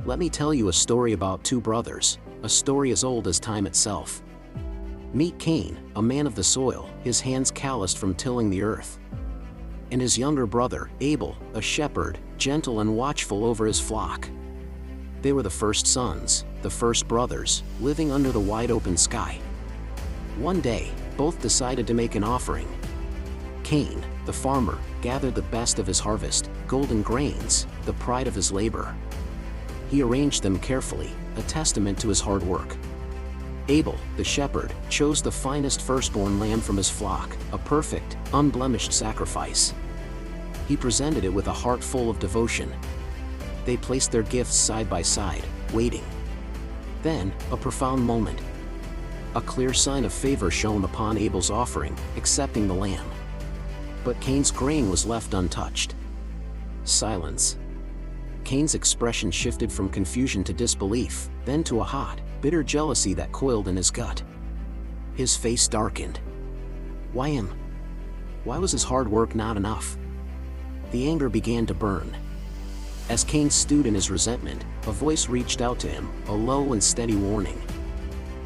Let me tell you a story about two brothers, a story as old as time itself. Meet Cain, a man of the soil, his hands calloused from tilling the earth. And his younger brother, Abel, a shepherd, gentle and watchful over his flock. They were the first sons, the first brothers, living under the wide open sky. One day, both decided to make an offering. Cain, the farmer, gathered the best of his harvest, golden grains, the pride of his labor. He arranged them carefully, a testament to his hard work. Abel, the shepherd, chose the finest firstborn lamb from his flock, a perfect, unblemished sacrifice. He presented it with a heart full of devotion. They placed their gifts side by side, waiting. Then, a profound moment. A clear sign of favor shone upon Abel's offering, accepting the lamb. But Cain's grain was left untouched. Silence. Cain's expression shifted from confusion to disbelief, then to a hot, bitter jealousy that coiled in his gut. His face darkened. Why him? Why was his hard work not enough? The anger began to burn. As Cain stewed in his resentment, a voice reached out to him, a low and steady warning.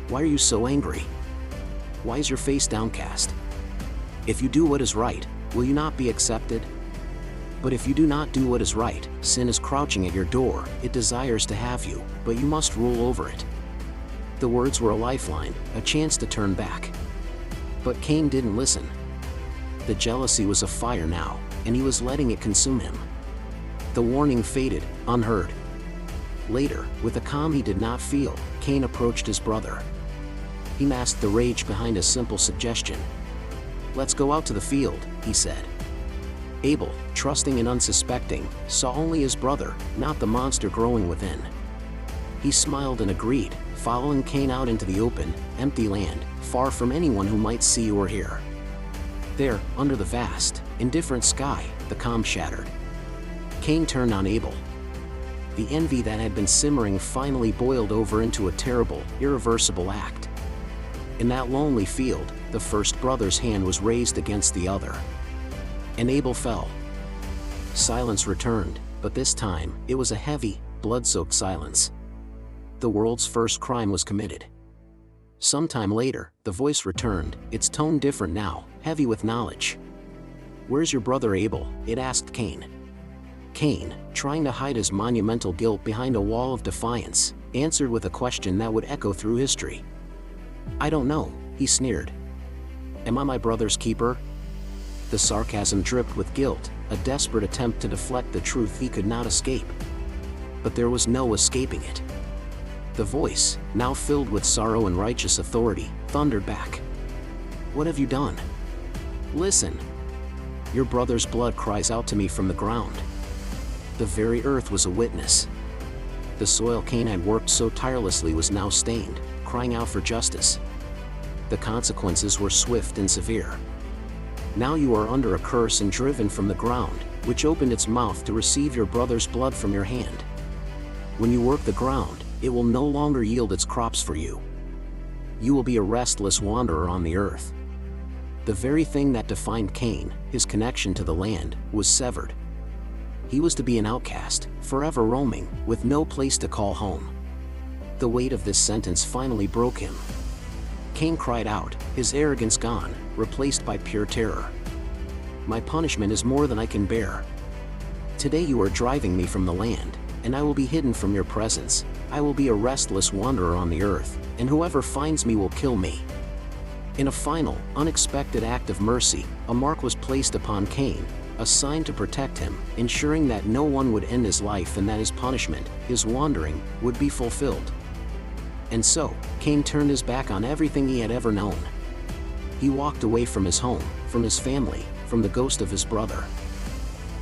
Why are you so angry? Why is your face downcast? If you do what is right, will you not be accepted? But if you do not do what is right, sin is crouching at your door, it desires to have you, but you must rule over it. The words were a lifeline, a chance to turn back. But Cain didn't listen. The jealousy was afire now, and he was letting it consume him. The warning faded, unheard. Later, with a calm he did not feel, Cain approached his brother. He masked the rage behind a simple suggestion. Let's go out to the field, he said. Abel, trusting and unsuspecting, saw only his brother, not the monster growing within. He smiled and agreed, following Cain out into the open, empty land, far from anyone who might see or hear. There, under the vast, indifferent sky, the calm shattered. Cain turned on Abel. The envy that had been simmering finally boiled over into a terrible, irreversible act. In that lonely field, the first brother's hand was raised against the other. And Abel fell. Silence returned, but this time, it was a heavy, blood-soaked silence. The world's first crime was committed. Sometime later, the voice returned, its tone different now, heavy with knowledge. Where's your brother Abel? It asked Cain. Cain, trying to hide his monumental guilt behind a wall of defiance, answered with a question that would echo through history. I don't know, he sneered. Am I my brother's keeper? The sarcasm dripped with guilt, a desperate attempt to deflect the truth he could not escape. But there was no escaping it. The voice, now filled with sorrow and righteous authority, thundered back. What have you done? Listen. Your brother's blood cries out to me from the ground. The very earth was a witness. The soil Cain had worked so tirelessly was now stained, crying out for justice. The consequences were swift and severe. Now you are under a curse and driven from the ground, which opened its mouth to receive your brother's blood from your hand. When you work the ground, it will no longer yield its crops for you. You will be a restless wanderer on the earth. The very thing that defined Cain, his connection to the land, was severed. He was to be an outcast, forever roaming, with no place to call home. The weight of this sentence finally broke him. Cain cried out, his arrogance gone, replaced by pure terror. My punishment is more than I can bear. Today you are driving me from the land, and I will be hidden from your presence. I will be a restless wanderer on the earth, and whoever finds me will kill me. In a final, unexpected act of mercy, a mark was placed upon Cain, a sign to protect him, ensuring that no one would end his life and that his punishment, his wandering, would be fulfilled. And so, Cain turned his back on everything he had ever known. He walked away from his home, from his family, from the ghost of his brother.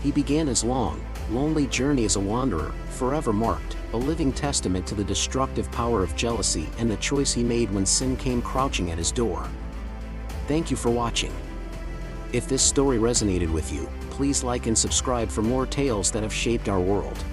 He began his long, lonely journey as a wanderer, forever marked, a living testament to the destructive power of jealousy and the choice he made when sin came crouching at his door. Thank you for watching. If this story resonated with you, please like and subscribe for more tales that have shaped our world.